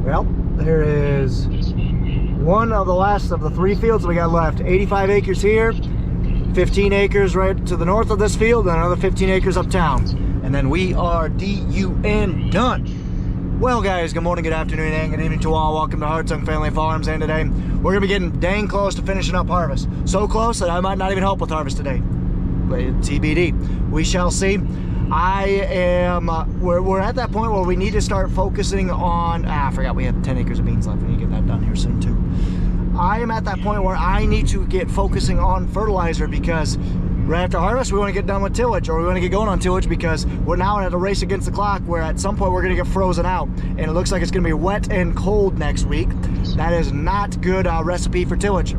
Well, there is one of the last of the 3 fields we got left. 85 acres here, 15 acres right to the north of this field, and another 15 acres uptown. And then we are DUN done. Well guys, good morning, good afternoon, and good evening to all. Welcome to Hartung Family Farms, and today we're gonna be getting dang close to finishing up harvest. So close that I might not even help with harvest today. But TBD, we shall see. We're at that point where we need to start focusing on, I forgot we have 10 acres of beans left. We need to get that done here soon too. I am at that point where I need to get focusing on fertilizer, because right after harvest we want to get done with tillage, or we want to get going on tillage, because we're now at a race against the clock where at some point we're going to get frozen out, and it looks like it's going to be wet and cold next week. That is not good recipe for tillage.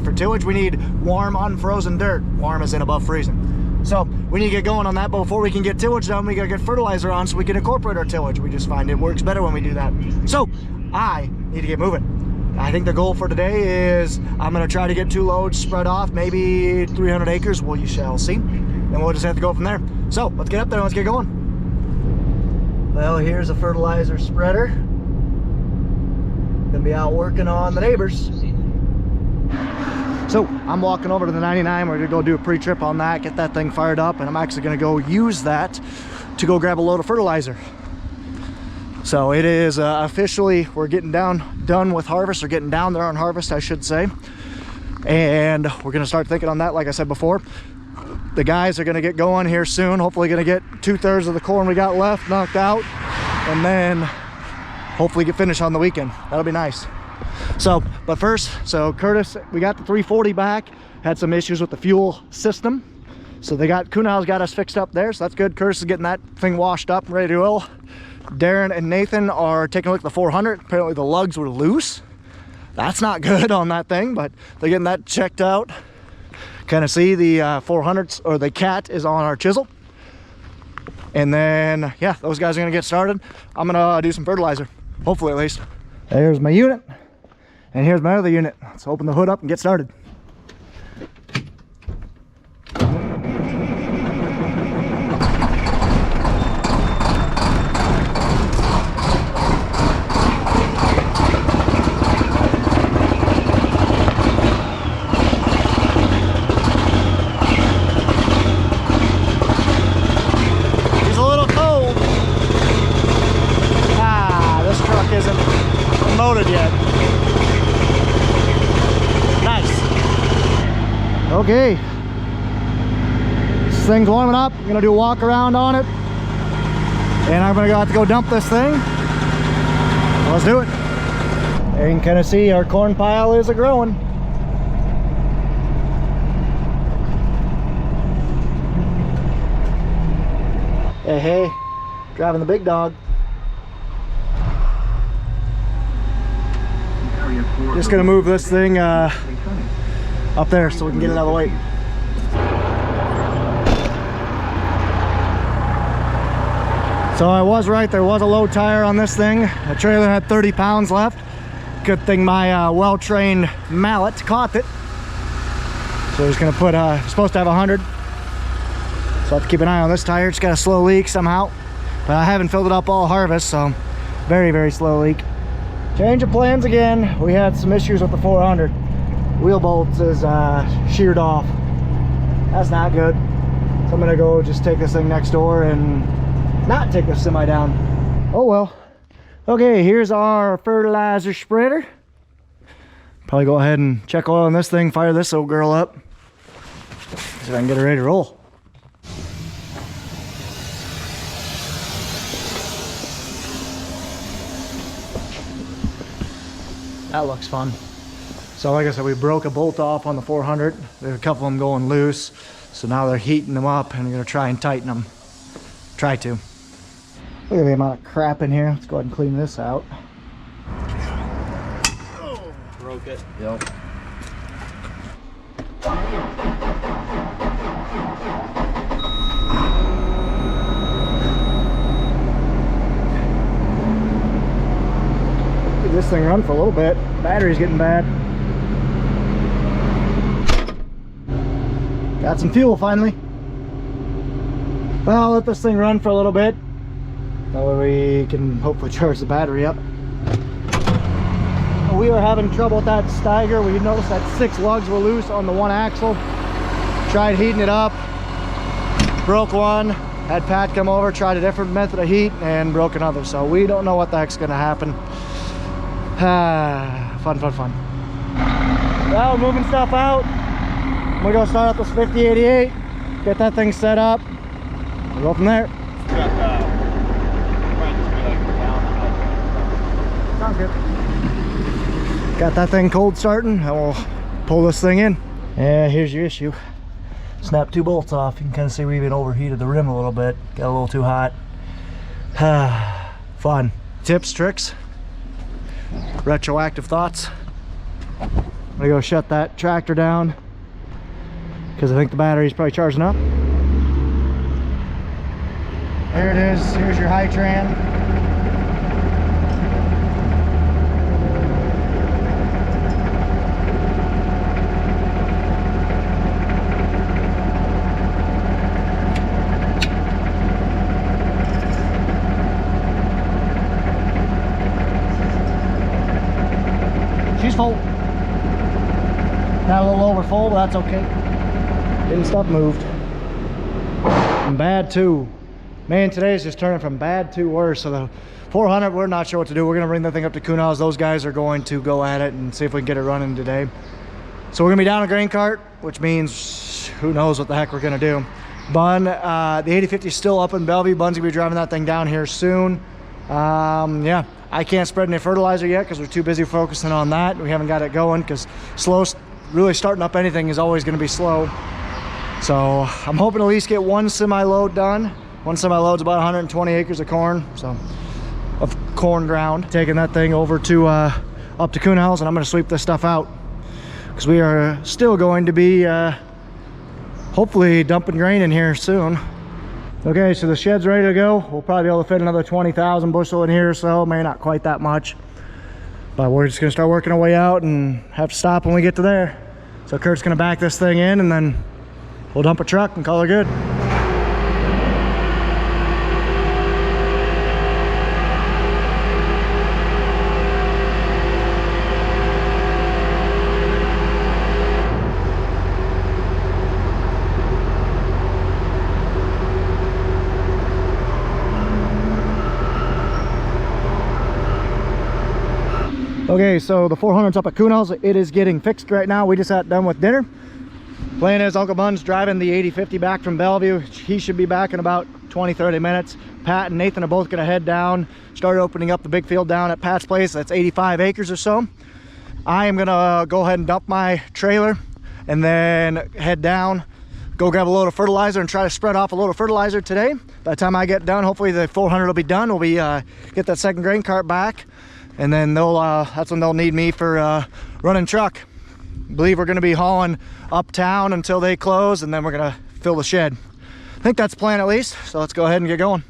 For tillage we need warm, unfrozen dirt. Warm is in above freezing. So we need to get going on that, but before we can get tillage done, we gotta get fertilizer on so we can incorporate our tillage. We just find it works better when we do that. So I need to get moving. I think the goal for today is I'm gonna try to get 2 loads spread off, maybe 300 acres. Well, you shall see. And we'll just have to go from there. So let's get up there and let's get going. Well, here's a fertilizer spreader. Gonna be out working on the neighbors. So I'm walking over to the 99. We're gonna go do a pre-trip on that, get that thing fired up, and I'm actually gonna go use that to go grab a load of fertilizer. So it is officially, we're getting done with harvest, or getting down there on harvest, I should say. And we're gonna start thinking on that, like I said before. The guys are gonna get going here soon, hopefully gonna get 2/3 of the corn we got left knocked out, and then hopefully get finished on the weekend. That'll be nice. So, but first, so Curtis, we got the 340 back, had some issues with the fuel system. So Kunal's got us fixed up there, so that's good. Curtis is getting that thing washed up, ready to go. Darren and Nathan are taking a look at the 400. Apparently the lugs were loose. That's not good on that thing, but they're getting that checked out. Kind of see the 400s, or the cat is on our chisel. And then, yeah, those guys are gonna get started. I'm gonna do some fertilizer, hopefully at least. There's my unit. And here's my other unit. Let's open the hood up and get started. He's a little cold. This truck isn't loaded yet. Okay, this thing's warming up. I'm gonna do a walk around on it, and I'm gonna have to go dump this thing. Let's do it. You can kind of see our corn pile is a-growing. Hey, driving the big dog. Just gonna move this thing up there so we can get it out of the way. So I was right, there was a low tire on this thing. The trailer had 30 pounds left. Good thing my well-trained mallet caught it. So we're just gonna put, supposed to have 100. So I have to keep an eye on this tire. It's got a slow leak somehow. But I haven't filled it up all harvest, so very, very slow leak. Change of plans again. We had some issues with the 400. Wheel bolts is sheared off. That's not good. So I'm gonna go just take this thing next door and not take the semi down. Oh well. Okay, here's our fertilizer spreader. Probably go ahead and check oil on this thing, fire this old girl up, so I can get her ready to roll. That looks fun. So like I said, we broke a bolt off on the 400. There's a couple of them going loose. So now they're heating them up, and we're gonna try and tighten them. Try to. Look at the amount of crap in here. Let's go ahead and clean this out. Oh, broke it. Yep. Let this thing run for a little bit. Battery's getting bad. Got some fuel finally. Well, I'll let this thing run for a little bit. That way we can hopefully charge the battery up. We were having trouble with that Steiger. We noticed that 6 lugs were loose on the one axle. Tried heating it up, broke one. Had Pat come over, tried a different method of heat, and broke another. So we don't know what the heck's gonna happen. Fun. Well, we're moving stuff out. We're gonna start up this 5088, get that thing set up, we'll go from there. Sounds good. Got that thing cold starting, and we'll pull this thing in. Yeah, here's your issue. Snap 2 bolts off. You can kind of see we even overheated the rim a little bit. Got a little too hot. Fun. Tips, tricks, retroactive thoughts. I'm gonna go shut that tractor down because I think the battery's probably charging up. There it is. Here's your Hartung. She's full. Got a little over full, but that's okay. Getting stuff moved. And bad too. Man, today's just turning from bad to worse. So the 400, we're not sure what to do. We're gonna bring that thing up to Kuhnhaus. Those guys are going to go at it and see if we can get it running today. So we're gonna be down a grain cart, which means who knows what the heck we're gonna do. Bun, the 8050 is still up in Bellevue. Bun's gonna be driving that thing down here soon. Yeah. I can't spread any fertilizer yet because we're too busy focusing on that. We haven't got it going because really starting up anything is always going to be slow. So I'm hoping to at least get 1 semi-load done. 1 semi-load's about 120 acres of corn, so of corn ground. Taking that thing over to up to Kuhnhaus, and I'm going to sweep this stuff out because we are still going to be hopefully dumping grain in here soon. Okay, so the shed's ready to go. We'll probably be able to fit another 20,000 bushel in here, so maybe not quite that much. But we're just gonna start working our way out and have to stop when we get to there. So Kurt's gonna back this thing in and then we'll dump a truck and call it good. Okay, so the 400's up at Kuhnhaus. It is getting fixed right now. We just got done with dinner. Plan is Uncle Bun's driving the 8050 back from Bellevue. He should be back in about 20-30 minutes. Pat and Nathan are both gonna head down, start opening up the big field down at Pat's place. That's 85 acres or so. I am gonna go ahead and dump my trailer and then head down, go grab a load of fertilizer and try to spread off a load of fertilizer today. By the time I get done, hopefully the 400 will be done. We'll be get that second grain cart back. And then they'll that's when they'll need me for running truck. I believe we're gonna be hauling uptown until they close, and then we're gonna fill the shed. I think that's the plan at least, so let's go ahead and get going.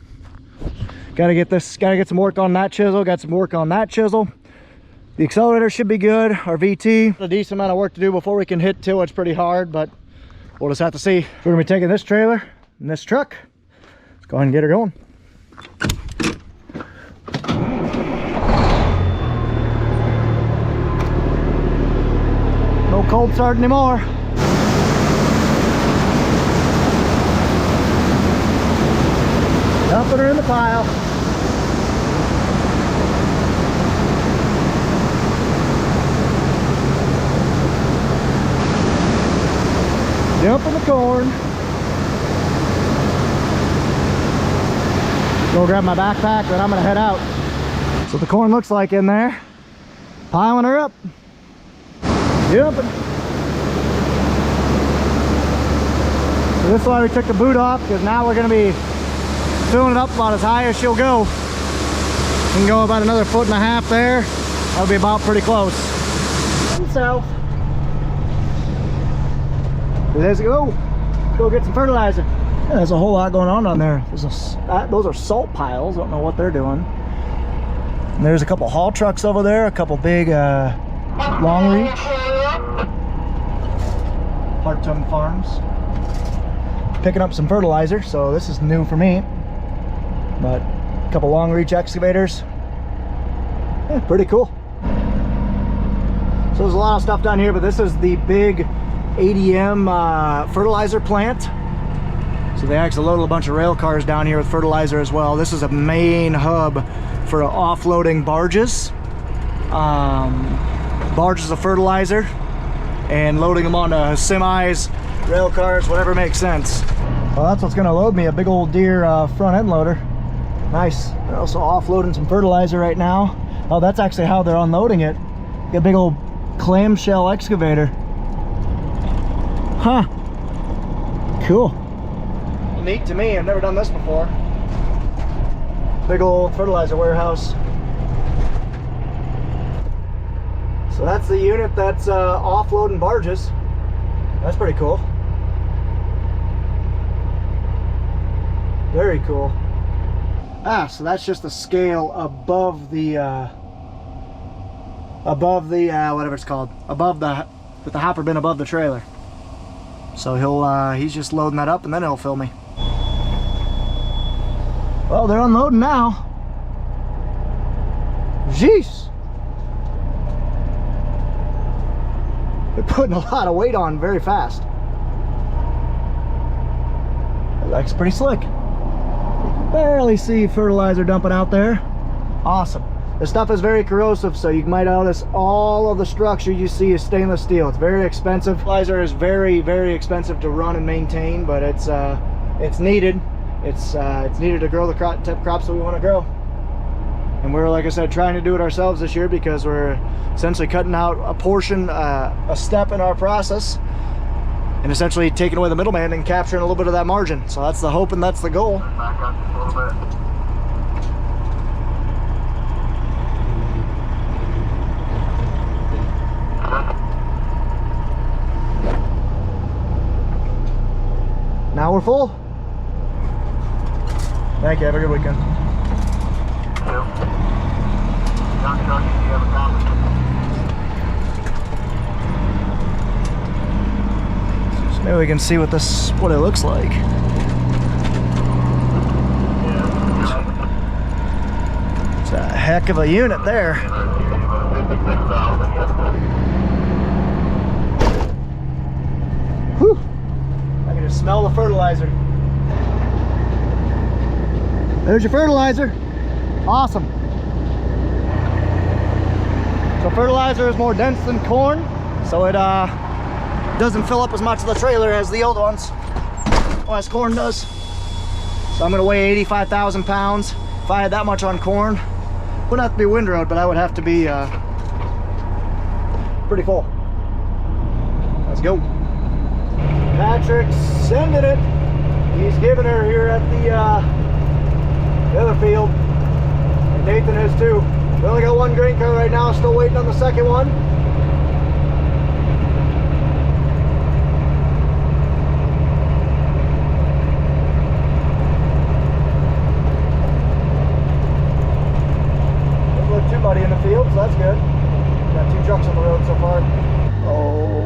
Gotta get some work on that chisel, got some work on that chisel. The accelerator should be good, our VT. A decent amount of work to do before we can hit till. It's pretty hard, but we'll just have to see. We're gonna be taking this trailer and this truck. Let's go ahead and get her going. No cold start anymore. Dumping her in the pile. Dumping the corn. Go grab my backpack, then I'm gonna head out. So the corn looks like in there. Piling her up. Dumping. So this is why we took the boot off, because now we're gonna be filling it up about as high as she'll go. We can go about another 1.5 feet there. That'll be about pretty close. And south. Let's go. Go get some fertilizer. Yeah, there's a whole lot going on down there. Those are salt piles. Don't know what they're doing. And there's a couple haul trucks over there. A couple big long reach. Hartung Farms. Picking up some fertilizer, so this is new for me. But a couple long reach excavators. Yeah, pretty cool. So there's a lot of stuff down here, but this is the big ADM fertilizer plant. So they actually loaded a bunch of rail cars down here with fertilizer as well. This is a main hub for offloading barges. Barges of fertilizer and loading them onto semis, rail cars, whatever makes sense. Well, that's what's gonna load me, a big old Deere front end loader. Nice. They're also offloading some fertilizer right now. Oh, that's actually how they're unloading it. Got a big old clamshell excavator. Huh. Cool. Neat to me. I've never done this before. Big old fertilizer warehouse. So that's the unit that's offloading barges. That's pretty cool. Very cool. So that's just the scale above the whatever it's called, above the, with the hopper bin above the trailer. So he's just loading that up and then he'll fill me. Well, they're unloading now. Jeez. They're putting a lot of weight on very fast. That looks pretty slick. You can barely see fertilizer dumping out there. Awesome. This stuff is very corrosive, so you might notice all of the structure you see is stainless steel. It's very expensive. Fertilizer is very, very expensive to run and maintain, but it's needed. It's needed to grow the type of crops that we want to grow. And we're, like I said, trying to do it ourselves this year because we're essentially cutting out a portion, a step in our process, and essentially taking away the middleman and capturing a little bit of that margin. So that's the hope and that's the goal. Back up just a little bit. Now we're full. Thank you. Have a good weekend. So maybe we can see what it looks like. It's a heck of a unit there. Whew. I can just smell the fertilizer. There's your fertilizer. Awesome. So fertilizer is more dense than corn, so it doesn't fill up as much of the trailer as the old ones, well, as corn does. So I'm gonna weigh 85,000 pounds. If I had that much on corn, wouldn't have to be windrowed, but I would have to be pretty full. Let's go. Patrick's sending it. He's giving her here at the other field, and Nathan is too. We only got one grain car right now, still waiting on the second one. Doesn't look too muddy in the field, so that's good. Got 2 trucks on the road so far. Oh.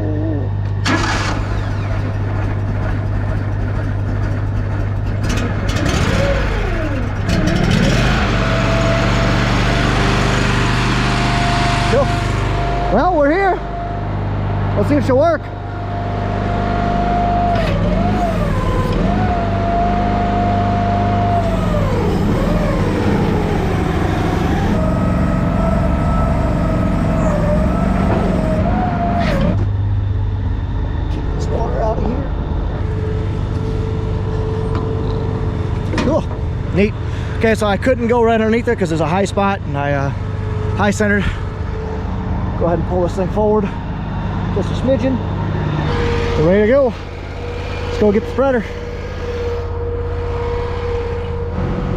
Well, we're here. Let's see if she'll work. Keep this water out of here. Cool. Neat. Okay, so I couldn't go right underneath there because there's a high spot, and I high centered. Go ahead and pull this thing forward just a smidgen. We're ready to go. Let's go get the spreader.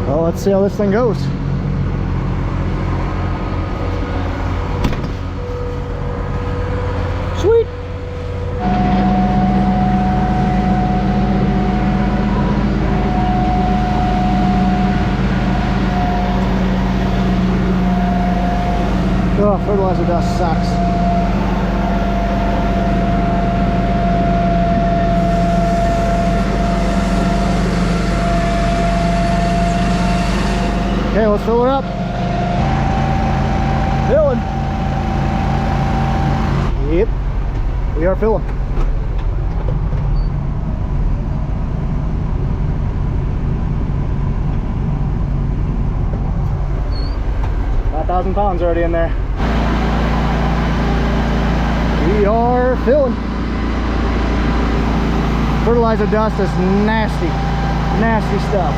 Well, let's see how this thing goes. Sweet. Oh, fertilizer dust sucks. Okay, let's fill her up. Filling. Yep, we are filling. About 1,000 pounds already in there. We are filling. Fertilizer dust is nasty, nasty stuff.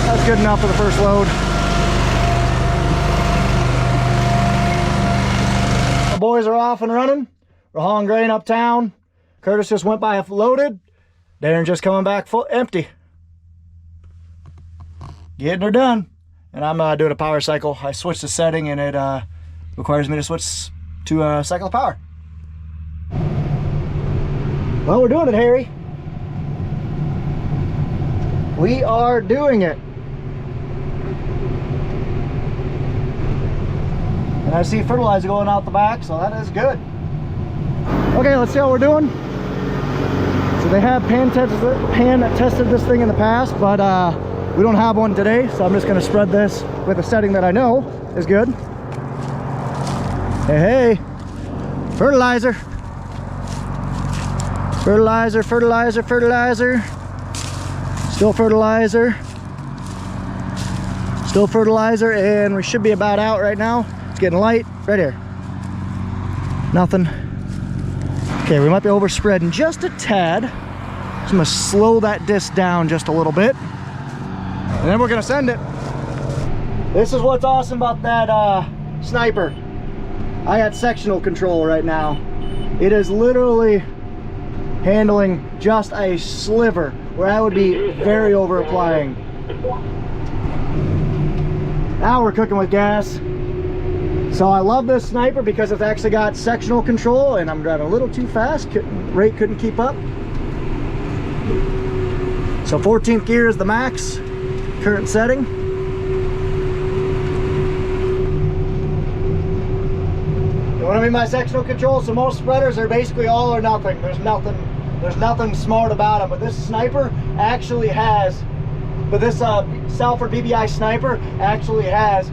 That's good enough for the first load. The boys are off and running. We're hauling grain uptown. Curtis just went by loaded. Darren just coming back full empty. Getting her done. And I'm doing a power cycle. I switched the setting and it requires me to switch to a cycle of power. Well, we're doing it, Harry. We are doing it. And I see fertilizer going out the back, so that is good. Okay, let's see how we're doing. So they have pan tested this thing in the past, but we don't have one today, so I'm just going to spread this with a setting that I know is good. Hey, hey, fertilizer. Fertilizer, fertilizer, fertilizer. Still fertilizer. Still fertilizer, and we should be about out right now. It's getting light, right here. Nothing. Okay, we might be overspreading just a tad. So I'm gonna slow that disc down just a little bit. And then we're gonna send it. This is what's awesome about that sniper. I got sectional control right now. It is literally handling just a sliver where I would be very over applying. Now we're cooking with gas. So I love this sniper because it's actually got sectional control, and I'm driving a little too fast. Rate couldn't keep up. So 14th gear is the max, current setting. You know what I mean by sectional control? So most spreaders are basically all or nothing. There's nothing smart about them. But this sniper actually has, this Salford BBI sniper actually has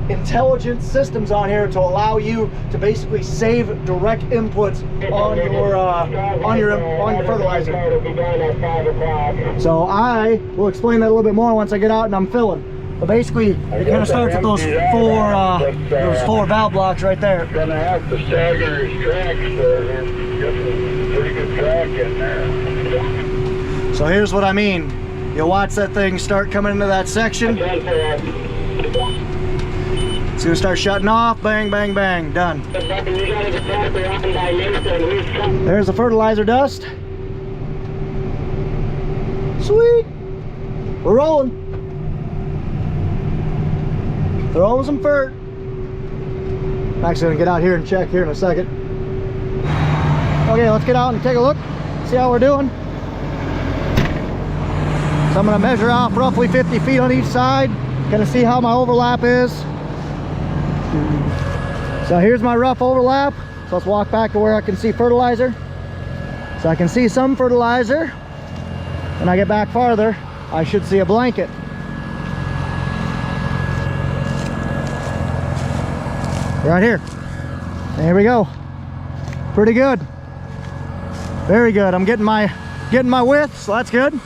intelligent systems on here to allow you to basically save direct inputs on your fertilizer. So I will explain that a little bit more once I get out and I'm filling. But basically, it kind of starts with those four valve blocks right there. Gonna have to stagger his tracks there. There's pretty good track in there. So here's what I mean. You'll watch that thing start coming into that section. It's gonna start shutting off, bang, bang, bang, done. There's the fertilizer dust. Sweet. We're rolling. Throwing some fert. I'm actually gonna get out here and check here in a second. Okay, let's get out and take a look, see how we're doing. So I'm gonna measure off roughly 50 feet on each side. Gonna see how my overlap is. So here's my rough overlap. So let's walk back to where I can see fertilizer. So I can see some fertilizer. When I get back farther, I should see a blanket. Right here. There we go. Pretty good. Very good. I'm getting my width, so that's good.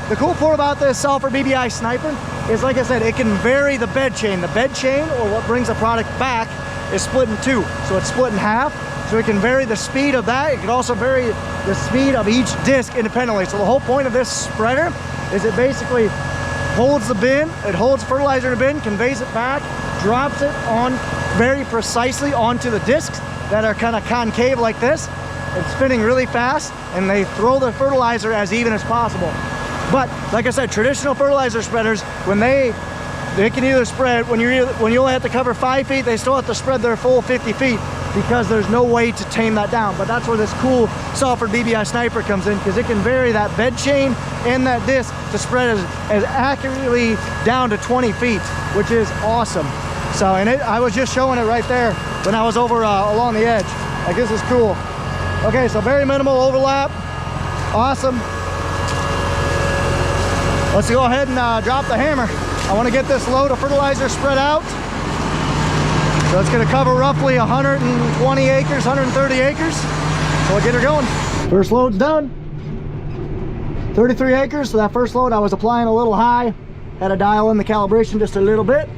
The cool part about this Salford BBI sniper is, like I said, it can vary the bed chain. The bed chain, or what brings the product back, is split in two. So it's split in half. So it can vary the speed of that. It can also vary the speed of each disc independently. So the whole point of this spreader is it basically holds the bin, it holds fertilizer in the bin, conveys it back, drops it on very precisely onto the discs that are kind of concave like this. It's spinning really fast, and they throw the fertilizer as even as possible. But like I said, traditional fertilizer spreaders, when they can either spread, when you only have to cover 5 feet, they still have to spread their full 50 feet because there's no way to tame that down. But that's where this cool Salford BBI sniper comes in, because it can vary that bed chain and that disc to spread as accurately down to 20 feet, which is awesome. So, and I was just showing it right there when I was over along the edge. Like, this is cool. Okay, so very minimal overlap. Awesome. Let's go ahead and drop the hammer. I want to get this load of fertilizer spread out. So it's going to cover roughly 120 acres, 130 acres. So we'll get her going. First load's done. 33 acres. So that first load I was applying a little high. Had to dial in the calibration just a little bit.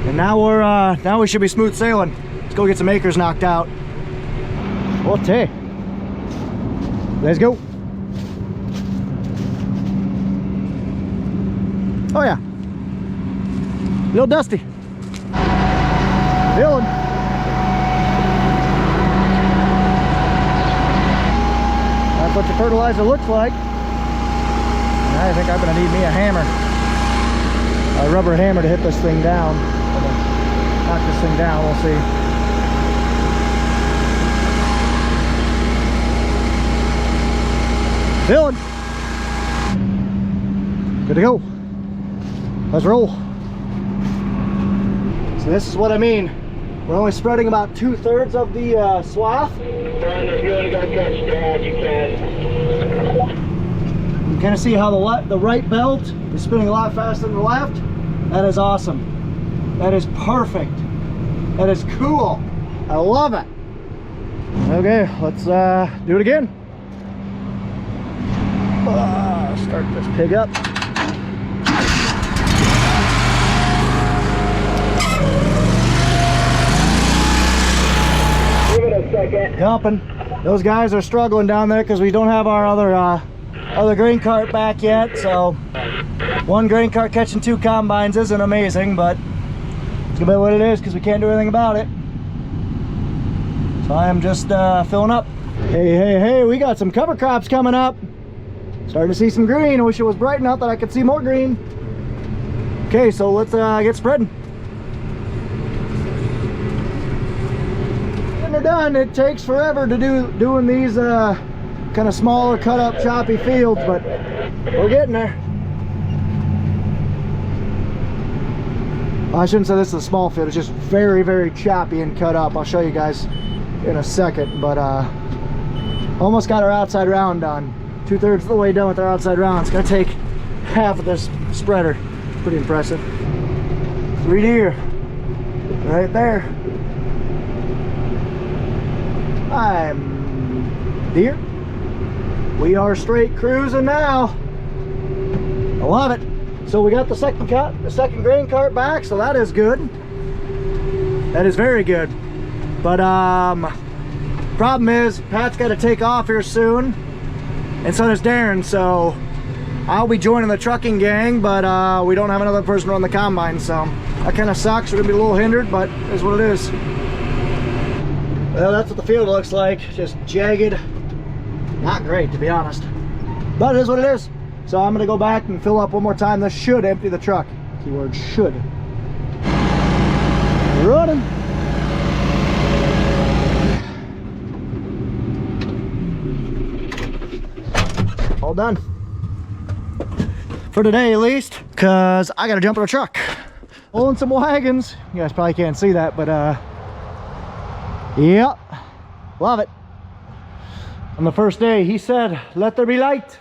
And now we should be smooth sailing. Let's go get some acres knocked out. Okay. Let's go. Oh yeah. A little dusty. Feeling. That's what your fertilizer looks like. And I think I'm gonna need me a hammer. A rubber hammer to hit this thing down. Knock this thing down, we'll see. Feeling. Good to go. Let's roll. So this is what I mean. We're only spreading about 2/3 of the swath. If you want to go catch that, you can. You kind of see how the right belt is spinning a lot faster than the left. That is awesome. That is perfect. That is cool. I love it. Okay, let's do it again. Start this pig up. Give it a second. Dumping. Those guys are struggling down there because we don't have our other grain cart back yet. So one grain cart catching 2 combines isn't amazing, but it's gonna be what it is because we can't do anything about it. So I am just filling up. Hey, we got some cover crops coming up. Starting to see some green. I wish it was bright enough that I could see more green. Okay, so let's get spreading. When they're done, it takes forever to doing these kind of smaller, cut up, choppy fields, but we're getting there. I shouldn't say this is a small field. It's just very, very choppy and cut up. I'll show you guys in a second, but almost got our outside round done. 2/3 of the way done with our outside round. It's gonna take half of this spreader. Pretty impressive. 3 deer right there. I'm Deere. We are straight cruising now. I love it. So we got the second grain cart back, so that is good. That is very good. But problem is Pat's got to take off here soon. And so does Darren, so I'll be joining the trucking gang, but we don't have another person run the combine, so that kind of sucks. We're gonna be a little hindered, but it's what it is. Well, that's what the field looks like, just jagged. Not great, to be honest, but it is what it is. So I'm gonna go back and fill up one more time. This should empty the truck. Keyword should. Running. All done for today, at least, because I gotta jump in a truck. Pulling some wagons. You guys probably can't see that, but yep, love it. On the first day, he said, "Let there be light."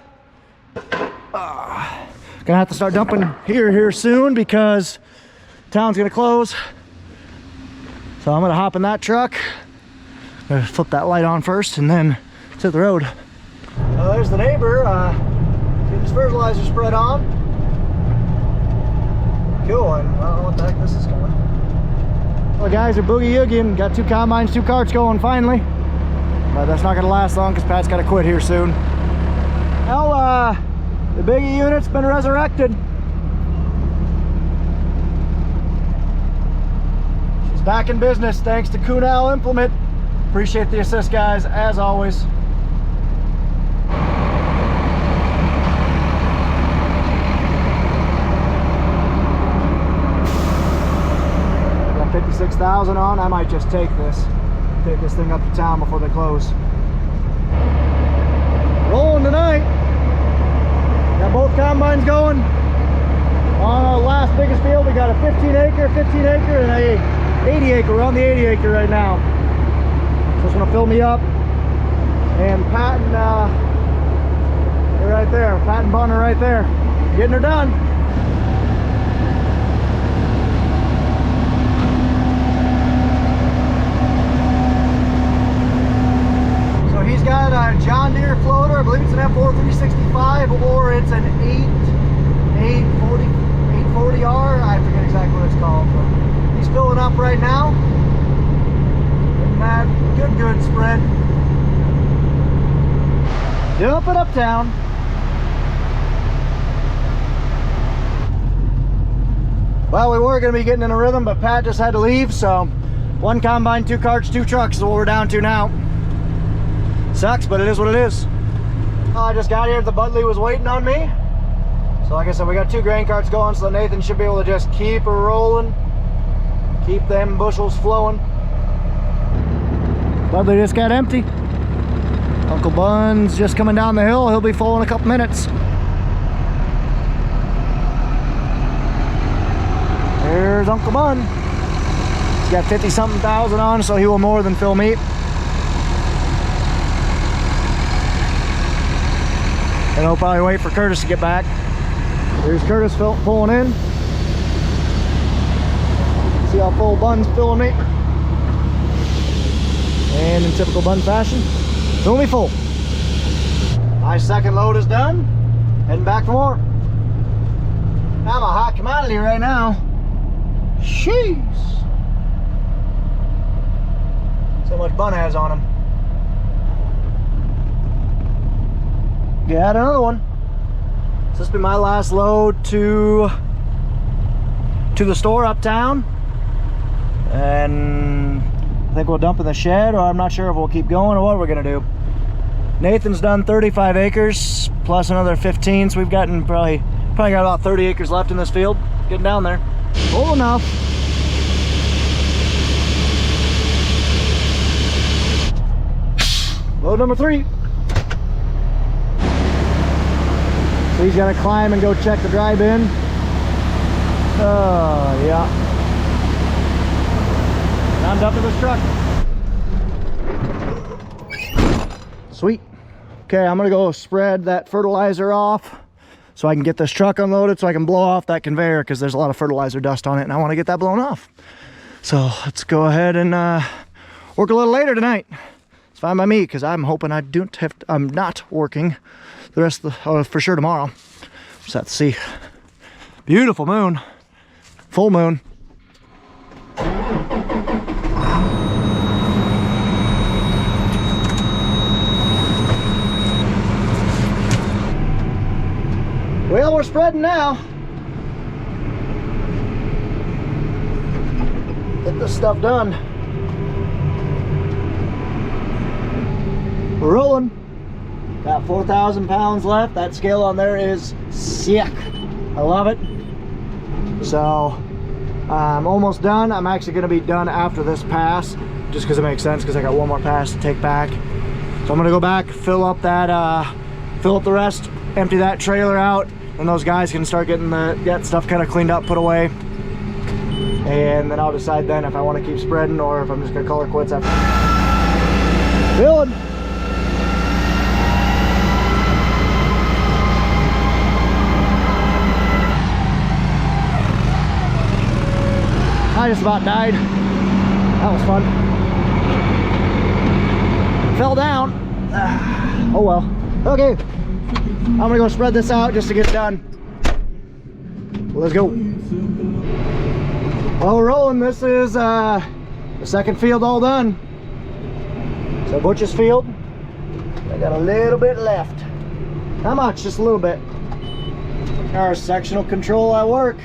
Gonna have to start dumping here soon because town's gonna close. So I'm gonna hop in that truck. Gonna flip that light on first, and then to the road. There's the neighbor, getting his fertilizer spread on. Cool, and I don't know what the heck this is going. Well, the guys are boogie-yoogieing, got 2 combines, 2 carts going finally. But that's not gonna last long because Pat's gotta quit here soon. Well, the biggie unit's been resurrected. She's back in business thanks to Kunal Implement. Appreciate the assist, guys, as always. 56,000 on. I might just take this thing up to town before they close. Rolling tonight. Got both combines going. On our last biggest field, we got a 15 acre, and a 80 acre. We're on the 80 acre right now. Just want to fill me up. And Pat and they're right there. Pat and Bunner right there, getting her done. So he's got a John Deere floater. I believe it's an F4 365 or it's an 840R. I forget exactly what it's called. But he's filling up right now. Getting that good spread. Up and uptown. Well, we were going to be getting in a rhythm, but Pat just had to leave, so 1 combine, 2 carts, 2 trucks is what we're down to now. Sucks, but it is what it is. I just got here, the Budley was waiting on me. So like I said, we got 2 grain carts going, so Nathan should be able to just keep her rolling, keep them bushels flowing. Budley just got empty. Uncle Bun's just coming down the hill. He'll be full in a couple minutes. There's Uncle Bun. He's got 50-something thousand on, so he will more than fill me. And he'll probably wait for Curtis to get back. There's Curtis pulling in. See how full Bun's filling me. And in typical Bun fashion, fill me full. My second load is done. Heading back for more. I'm a hot commodity right now. Jeez. So much Bun has on him. Got another one. So this will be my last load to the store uptown. And I think we'll dump in the shed, or I'm not sure if we'll keep going or what we're gonna do. Nathan's done 35 acres plus another 15, so we've gotten probably got about 30 acres left in this field. Getting down there. Full enough. Load number 3. So he's gotta climb and go check the dry bin. Oh yeah. And I'm dumping this truck. Sweet. Okay, I'm gonna go spread that fertilizer off so I can get this truck unloaded, so I can blow off that conveyor, because there's a lot of fertilizer dust on it and I want to get that blown off. So let's go ahead and work a little later tonight. It's fine by me, because I'm hoping I'm not working the rest of the for sure tomorrow. Just have to see. Beautiful moon, full moon. Well, we're spreading now. Get this stuff done. We're rolling. Got 4,000 pounds left. That scale on there is sick. I love it. So I'm almost done. I'm actually going to be done after this pass, just because it makes sense, because I got one more pass to take back. So I'm going to go back, fill up the rest, empty that trailer out, and those guys can start getting that stuff kind of cleaned up, put away. And then I'll decide then if I want to keep spreading or if I'm just going to call it quits after. Filling. I just about died. That was fun. Fell down. Oh well. Okay. I'm gonna go spread this out just to get it done. Well, let's go. Well, we're rolling. This is the second field all done. So Butch's field. I got a little bit left. Not much, just a little bit. Our sectional control at work.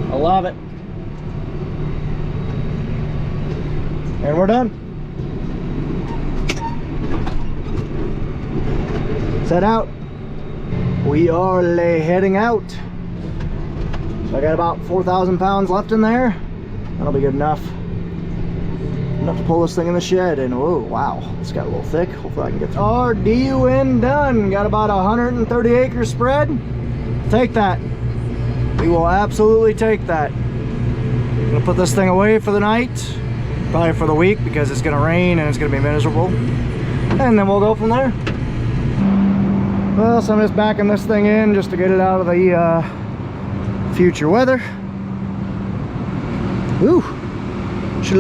I love it. And we're done. Set out. We are heading out. So I got about 4,000 pounds left in there. That'll be good enough. Enough to pull this thing in the shed. And oh wow, it's got a little thick. Hopefully I can get through. Our DUN done. Got about 130 acres spread. Take that. We will absolutely take that. I'm gonna put this thing away for the night. probably for the week, because it's gonna rain and it's gonna be miserable. And then we'll go from there. Well, so I'm just backing this thing in just to get it out of the future weather. Ooh, it's a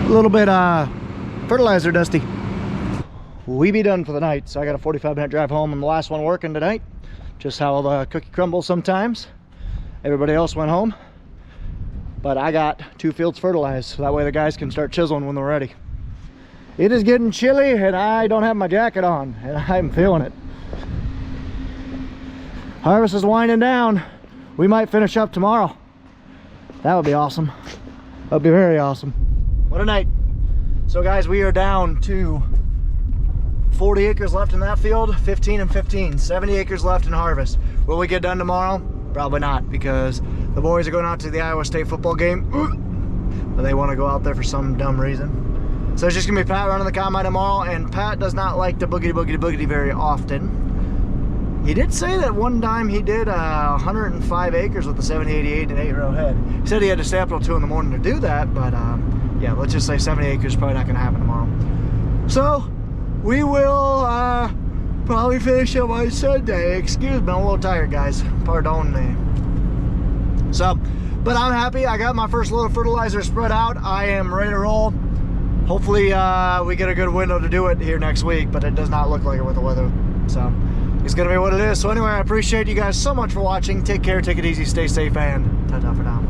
little bit fertilizer dusty. We be done for the night, so I got a 45-minute drive home. I'm the last one working tonight. Just how the cookie crumbles sometimes. Everybody else went home, but I got 2 fields fertilized, so that way the guys can start chiseling when they're ready. It is getting chilly and I don't have my jacket on, and I'm feeling it. Harvest is winding down. We might finish up tomorrow. That would be awesome. That would be very awesome. What a night. So guys, we are down to 40 acres left in that field, 15 and 15, 70 acres left in harvest. Will we get done tomorrow? Probably not, because the boys are going out to the Iowa State football game, but they want to go out there for some dumb reason. So it's just gonna be Pat running the combine tomorrow, and Pat does not like to boogity very often. He did say that one time he did 105 acres with the 7088 and 8-row head. He said he had to stay up till 2 in the morning to do that, but yeah, let's just say 70 acres is probably not gonna happen tomorrow. So we will probably finish up on Sunday. Excuse me, I'm a little tired, guys. Pardon me. So, but I'm happy. I got my first load of fertilizer spread out. I am ready to roll. Hopefully we get a good window to do it here next week, but it does not look like it with the weather. So it's gonna be what it is. So anyway, I appreciate you guys so much for watching. Take care, take it easy, stay safe, and ta-ta for now.